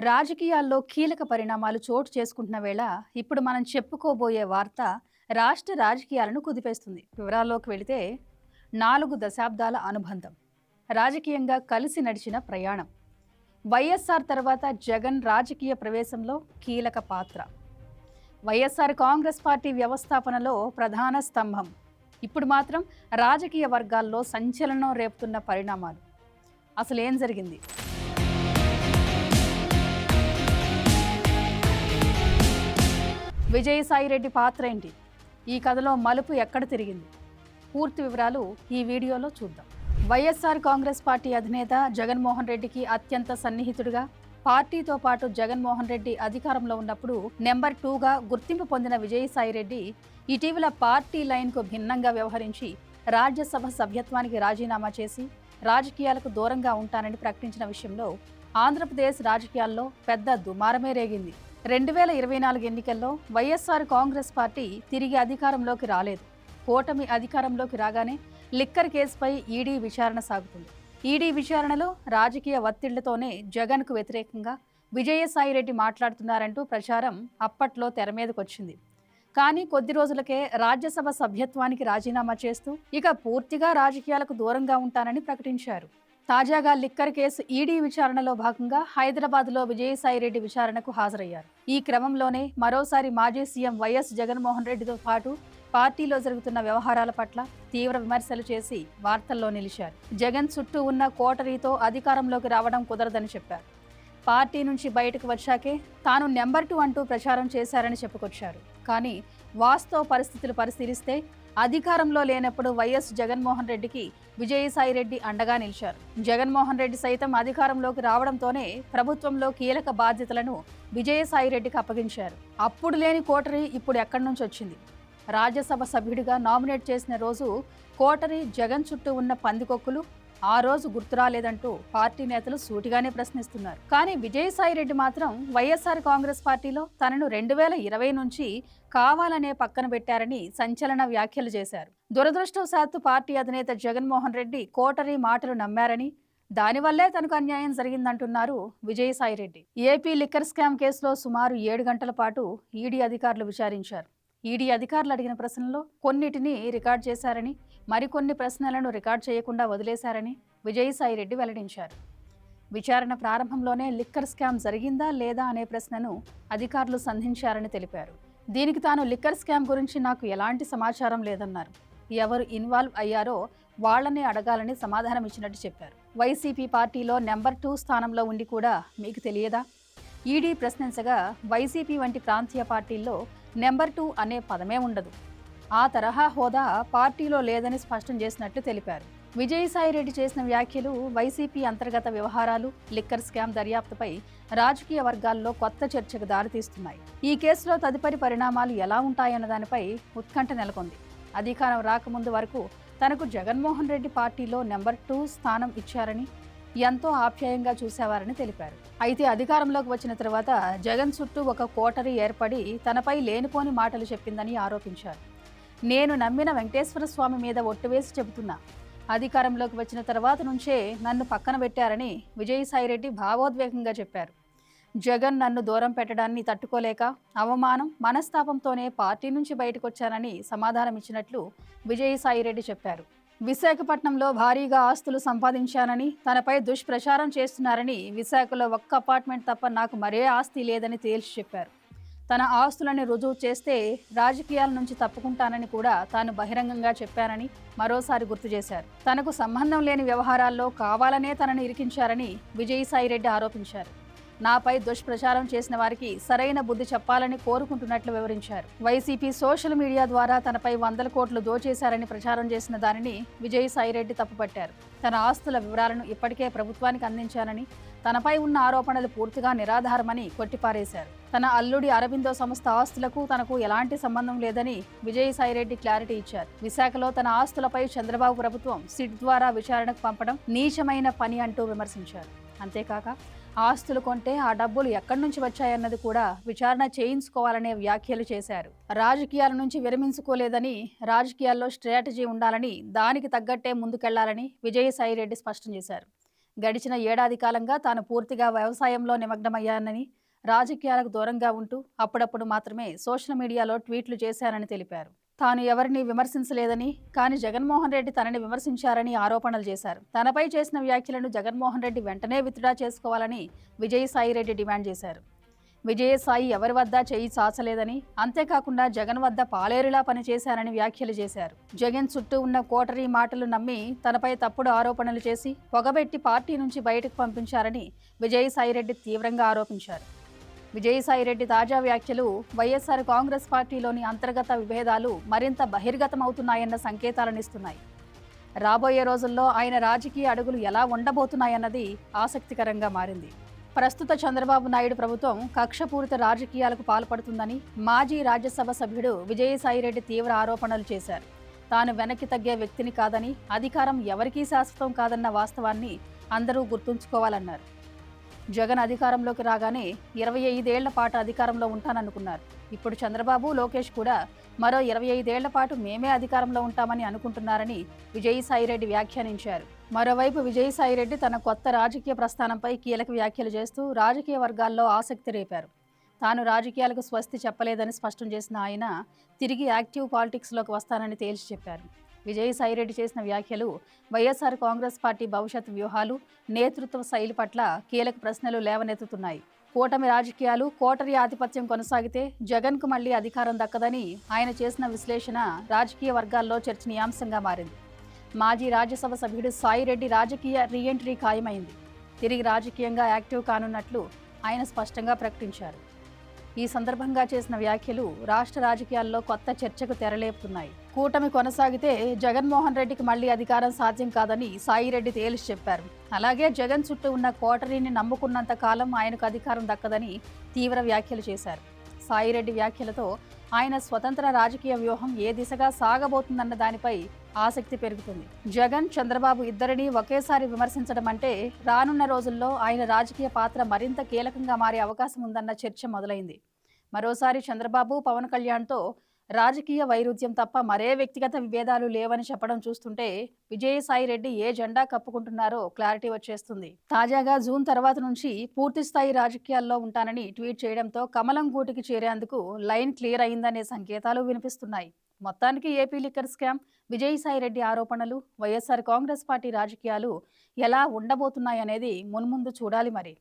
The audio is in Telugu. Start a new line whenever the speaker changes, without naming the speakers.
రాజకీయాల్లో కీలక పరిణామాలు చోటు చేసుకుంటున్న వేళ ఇప్పుడు మనం చెప్పుకోబోయే వార్త రాష్ట్ర రాజకీయాలను కుదిపేస్తుంది. వివరాల్లోకి వెళితే 4 దశాబ్దాల అనుబంధం, రాజకీయంగా కలిసి నడిచిన ప్రయాణం, వైఎస్ఆర్ తర్వాత జగన్ రాజకీయ ప్రవేశంలో కీలక పాత్ర, వైఎస్ఆర్ కాంగ్రెస్ పార్టీ వ్యవస్థాపనలో ప్రధాన స్తంభం, ఇప్పుడు మాత్రం రాజకీయ వర్గాల్లో సంచలనం రేపుతున్న పరిణామాలు. అసలు ఏం జరిగింది? విజయసాయిరెడ్డి పాత్ర ఏంటి? ఈ కథలో మలుపు ఎక్కడ తిరిగింది? పూర్తి వివరాలు ఈ వీడియోలో చూద్దాం. వైఎస్ఆర్ కాంగ్రెస్ పార్టీ అధినేత జగన్మోహన్ రెడ్డికి అత్యంత సన్నిహితుడిగా, పార్టీతో పాటు జగన్మోహన్ రెడ్డి అధికారంలో ఉన్నప్పుడు నెంబర్ 2గా గుర్తింపు పొందిన విజయసాయిరెడ్డి ఇటీవల పార్టీ లైన్కు భిన్నంగా వ్యవహరించి రాజ్యసభ సభ్యత్వానికి రాజీనామా చేసి రాజకీయాలకు దూరంగా ఉంటానని ప్రకటించిన విషయంలో ఆంధ్రప్రదేశ్ రాజకీయాల్లో పెద్ద దుమారమే రేగింది. 2024 ఎన్నికల్లో వైఎస్ఆర్ కాంగ్రెస్ పార్టీ తిరిగి అధికారంలోకి రాలేదు. కూటమి అధికారంలోకి రాగానే లిక్కర్ కేసుపై ఈడీ విచారణ సాగుతుంది. ఈడీ విచారణలో రాజకీయ ఒత్తిళ్లతోనే జగన్కు వ్యతిరేకంగా విజయసాయిరెడ్డి మాట్లాడుతున్నారంటూ ప్రచారం అప్పట్లో తెర మీదకొచ్చింది. కానీ కొద్ది రోజులకే రాజ్యసభ సభ్యత్వానికి రాజీనామా చేస్తూ ఇక పూర్తిగా రాజకీయాలకు దూరంగా ఉంటానని ప్రకటించారు. తాజాగా లిక్కర్ కేసు ఈడీ విచారణలో భాగంగా హైదరాబాద్లో విజయసాయిరెడ్డి విచారణకు హాజరయ్యారు. ఈ క్రమంలోనే మరోసారి మాజీ సీఎం వైఎస్ జగన్మోహన్ రెడ్డితో పాటు పార్టీలో జరుగుతున్న వ్యవహారాల పట్ల తీవ్ర విమర్శలు చేసి వార్తల్లో నిలిచారు. జగన్ చుట్టూ ఉన్న కోటరీతో అధికారంలోకి రావడం కుదరదని చెప్పారు. పార్టీ నుంచి బయటకు వచ్చాకే తాను నెంబర్ 2 అంటూ ప్రచారం చేశారని చెప్పుకొచ్చారు. కానీ వాస్తవ పరిస్థితులు పరిశీలిస్తే అధికారంలో లేనప్పుడు వైఎస్ జగన్మోహన్ రెడ్డికి విజయసాయిరెడ్డి అండగా నిలిచారు. జగన్మోహన్ రెడ్డి సైతం అధికారంలోకి రావడంతోనే ప్రభుత్వంలో కీలక బాధ్యతలను విజయసాయిరెడ్డికి అప్పగించారు. అప్పుడు లేని కోటరీ ఇప్పుడు ఎక్కడి నుంచి వచ్చింది? రాజ్యసభ సభ్యుడిగా నామినేట్ చేసిన రోజు కోటరీ జగన్ చుట్టూ ఉన్న పందికొక్కులు ఆ రోజు గుర్తురాలేదంటూ పార్టీ నేతలు సూటిగానే ప్రశ్నిస్తున్నారు. కానీ విజయసాయిరెడ్డి మాత్రం వైఎస్ఆర్ కాంగ్రెస్ పార్టీలో తనను 2020 నుంచి కావాలనే పక్కన పెట్టారని సంచలన వ్యాఖ్యలు చేశారు. దురదృష్టవశాత్తు పార్టీ అధినేత జగన్మోహన్ రెడ్డి కోటరీ మాటలు నమ్మారని, దానివల్లే తనకు అన్యాయం జరిగిందంటున్నారు విజయసాయిరెడ్డి. ఏపీ లిక్కర్ స్కామ్ కేసులో సుమారు 7 గంటల పాటు ఈడీ అధికారులు విచారించారు. ఈడీ అధికారులు అడిగిన ప్రశ్నల్లో కొన్నిటిని రికార్డ్ చేశారని, మరికొన్ని ప్రశ్నలను రికార్డ్ చేయకుండా వదిలేశారని విజయసాయిరెడ్డి వెల్లడించారు. విచారణ ప్రారంభంలోనే లిక్కర్ స్కామ్ జరిగిందా లేదా అనే ప్రశ్నను అధికారులు సంధించారని తెలిపారు. దీనికి తాను లిక్కర్ స్కామ్ గురించి నాకు ఎలాంటి సమాచారం లేదన్నారు. ఎవరు ఇన్వాల్వ్ అయ్యారో వాళ్లనే అడగాలని సమాధానం ఇచ్చినట్టు చెప్పారు. వైసీపీ పార్టీలో నెంబర్ 2 స్థానంలో ఉండి కూడా మీకు తెలియదా? ఈడీ ప్రశ్నించగా వైసీపీ వంటి ప్రాంతీయ పార్టీల్లో నెంబర్ 2 అనే పదమే ఉండదు. ఆ తరహా హోదా పార్టీలో లేదని స్పష్టం చేసినట్లు తెలిపారు. విజయసాయిరెడ్డి చేసిన వ్యాఖ్యలు వైసీపీ అంతర్గత వ్యవహారాలు, లిక్కర్ స్కామ్ దర్యాప్తుపై రాజకీయ వర్గాల్లో కొత్త చర్చకు దారితీస్తున్నాయి. ఈ కేసులో తదుపరి పరిణామాలు ఎలా ఉంటాయన్న దానిపై ఉత్కంఠ నెలకొంది. అధికారం రాకముందు వరకు తనకు జగన్మోహన్ రెడ్డి పార్టీలో నెంబర్ 2 స్థానం ఇచ్చారని, ఎంతో ఆప్యాయంగా చూసేవారని తెలిపారు. అయితే అధికారంలోకి వచ్చిన తర్వాత జగన్ చుట్టూ ఒక కోటరీ ఏర్పడి తనపై లేనిపోని మాటలు చెప్పిందని ఆరోపించారు. నేను నమ్మిన వెంకటేశ్వర స్వామి మీద ఒట్టు వేసి చెబుతున్నా, అధికారంలోకి వచ్చిన తర్వాత నుంచే నన్ను పక్కన పెట్టారని విజయసాయిరెడ్డి భావోద్వేగంగా చెప్పారు. జగన్ నన్ను దూరం పెట్టడాన్ని తట్టుకోలేక అవమానం, మనస్తాపంతోనే పార్టీ నుంచి బయటకొచ్చానని సమాధానం ఇచ్చినట్లు విజయసాయిరెడ్డి చెప్పారు. విశాఖపట్నంలో భారీగా ఆస్తులు సంపాదించానని, తనపై దుష్ప్రచారం చేస్తున్నారని, విశాఖలో ఒక్క అపార్ట్మెంట్ తప్ప నాకు మరే ఆస్తి లేదని తేల్చి చెప్పారు. తన ఆస్తులని రుజువు చేస్తే రాజకీయాల నుంచి తప్పుకుంటానని కూడా తాను బహిరంగంగా చెప్పానని మరోసారి గుర్తు చేశారు. తనకు సంబంధం లేని వ్యవహారాల్లో కావాలనే తనను ఇరికించారని విజయసాయిరెడ్డి ఆరోపించారు. నాపై దుష్ప్రచారం చేసిన వారికి సరైన బుద్ధి చెప్పాలని కోరుకుంటున్నట్లు వివరించారు. వైసీపీ సోషల్ మీడియా ద్వారా తనపై 100 కోట్లు దోచేశారని ప్రచారం చేసిన దానిని విజయసాయిరెడ్డి తప్పుపట్టారు. తన ఆస్తుల వివరాలను ఇప్పటికే ప్రభుత్వానికి అందించానని, తనపై ఉన్న ఆరోపణలు పూర్తిగా నిరాధారమని కొట్టిపారేశారు. తన అల్లుడి అరబిందో సంస్థ ఆస్తులకు తనకు ఎలాంటి సంబంధం లేదని విజయసాయిరెడ్డి క్లారిటీ ఇచ్చారు. విశాఖలో తన ఆస్తులపై చంద్రబాబు ప్రభుత్వం సిట్ ద్వారా విచారణకు పంపడం నీచమైన పని అంటూ విమర్శించారు. అంతేకాక ఆస్తులు కొంటే ఆ డబ్బులు ఎక్కడి నుంచి వచ్చాయన్నది కూడా విచారణ చేయించుకోవాలనే వ్యాఖ్యలు చేశారు. రాజకీయాల నుంచి విరమించుకోలేదని, రాజకీయాల్లో స్ట్రాటజీ ఉండాలని, దానికి తగ్గట్టే ముందుకెళ్లాలని విజయసాయిరెడ్డి స్పష్టం చేశారు. గడిచిన ఏడాది కాలంగా తాను పూర్తిగా వ్యవసాయంలో నిమగ్నమయ్యానని, రాజకీయాలకు దూరంగా ఉంటూ అప్పుడప్పుడు మాత్రమే సోషల్ మీడియాలో ట్వీట్లు చేశానని తెలిపారు. తాను ఎవరిని విమర్శించలేదని, కానీ జగన్మోహన్ రెడ్డి తనని విమర్శించారని ఆరోపణలు చేశారు. తనపై చేసిన వ్యాఖ్యలను జగన్మోహన్ రెడ్డి వెంటనే విత్డ్రా చేసుకోవాలని విజయసాయిరెడ్డి డిమాండ్ చేశారు. విజయసాయి ఎవరి వద్ద చేయి చాచలేదని, అంతేకాకుండా జగన్ వద్ద పాలేరులా పనిచేశారని వ్యాఖ్యలు చేశారు. జగన్ చుట్టూ ఉన్న కోటరీ మాటలు నమ్మి తనపై తప్పుడు ఆరోపణలు చేసి పొగబెట్టి పార్టీ నుంచి బయటకు పంపించారని విజయసాయిరెడ్డి తీవ్రంగా ఆరోపించారు. విజయసాయిరెడ్డి తాజా వ్యాఖ్యలు వైఎస్ఆర్ కాంగ్రెస్ పార్టీలోని అంతర్గత విభేదాలు మరింత బహిర్గతమవుతున్నాయన్న సంకేతాలనిస్తున్నాయి. రాబోయే రోజుల్లో ఆయన రాజకీయ అడుగులు ఎలా ఉండబోతున్నాయన్నది ఆసక్తికరంగా మారింది. ప్రస్తుత చంద్రబాబు నాయుడు ప్రభుత్వం కక్షపూరిత రాజకీయాలకు పాల్పడుతుందని మాజీ రాజ్యసభ సభ్యుడు విజయసాయిరెడ్డి తీవ్ర ఆరోపణలు చేశారు. తాను వెనక్కి తగ్గే వ్యక్తిని కాదని, అధికారం ఎవరికీ శాశ్వతం కాదన్న వాస్తవాన్ని అందరూ గుర్తుంచుకోవాలన్నారు. జగన్ అధికారంలోకి రాగానే 25 ఏళ్ల పాటు అధికారంలో ఉంటాననుకున్నారు. ఇప్పుడు చంద్రబాబు, లోకేష్ కూడా మరో 25 ఏళ్ల పాటు మేమే అధికారంలో ఉంటామని అనుకుంటున్నారని విజయసాయిరెడ్డి వ్యాఖ్యానించారు. మరోవైపు విజయసాయిరెడ్డి తన కొత్త రాజకీయ ప్రస్థానంపై కీలక వ్యాఖ్యలు చేస్తూ రాజకీయ వర్గాల్లో ఆసక్తి రేపారు. తాను రాజకీయాలకు స్వస్తి చెప్పలేదని స్పష్టం చేసిన ఆయన తిరిగి యాక్టివ్ పాలిటిక్స్లోకి వస్తానని తేల్చి చెప్పారు. విజయసాయిరెడ్డి చేసిన వ్యాఖ్యలు వైఎస్ఆర్ కాంగ్రెస్ పార్టీ భవిష్యత్ వ్యూహాలు, నేతృత్వ శైలి పట్ల కీలక ప్రశ్నలు లేవనెత్తుతున్నాయి. కూటమి రాజకీయాలు, కోటరీ ఆధిపత్యం కొనసాగితే జగన్కు మళ్లీ అధికారం దక్కదని ఆయన చేసిన విశ్లేషణ రాజకీయ వర్గాల్లో చర్చనీయాంశంగా మారింది. మాజీ రాజ్యసభ సభ్యుడు సాయిరెడ్డి రాజకీయ రీఎంట్రీ ఖాయమైంది. తిరిగి రాజకీయంగా యాక్టివ్ కానున్నట్లు ఆయన స్పష్టంగా ప్రకటించారు. ఈ సందర్భంగా చేసిన వ్యాఖ్యలు రాష్ట్ర రాజకీయాల్లో కొత్త చర్చకు తెరలేపుతున్నాయి. కూటమి కొనసాగితే జగన్మోహన్ రెడ్డికి మళ్లీ అధికారం సాధ్యం కాదని సాయిరెడ్డి తేల్చి చెప్పారు. అలాగే జగన్ చుట్టూ ఉన్న కోటరీని నమ్ముకున్నంత కాలం ఆయనకు అధికారం దక్కదని తీవ్ర వ్యాఖ్యలు చేశారు. సాయిరెడ్డి వ్యాఖ్యలతో ఆయన స్వతంత్ర రాజకీయ వ్యూహం ఏ దిశగా సాగబోతుందన్న దానిపై ఆసక్తి పెరుగుతుంది. జగన్, చంద్రబాబు ఇద్దరిని ఒకేసారి విమర్శించడం అంటే రానున్న రోజుల్లో ఆయన రాజకీయ పాత్ర మరింత కీలకంగా మారే అవకాశం ఉందన్న చర్చ మొదలైంది. మరోసారి చంద్రబాబు, పవన్ కళ్యాణ్తో రాజకీయ వైరుధ్యం తప్ప మరే వ్యక్తిగత విభేదాలు లేవని చెప్పడం చూస్తుంటే విజయసాయిరెడ్డి ఏ జెండా కప్పుకుంటున్నారో క్లారిటీ వచ్చేస్తుంది. తాజాగా జూన్ తర్వాత నుంచి పూర్తిస్థాయి రాజకీయాల్లో ఉంటానని ట్వీట్ చేయడంతో కమలం గూటికి చేరేందుకు లైన్ క్లియర్ అయిందనే సంకేతాలు వినిపిస్తున్నాయి. మొత్తానికి ఏపీ లిక్కర్ స్కామ్, విజయసాయిరెడ్డి ఆరోపణలు, వైఎస్ఆర్ కాంగ్రెస్ పార్టీ రాజకీయాలు ఎలా ఉండబోతున్నాయనేది మున్ముందు చూడాలి మరి.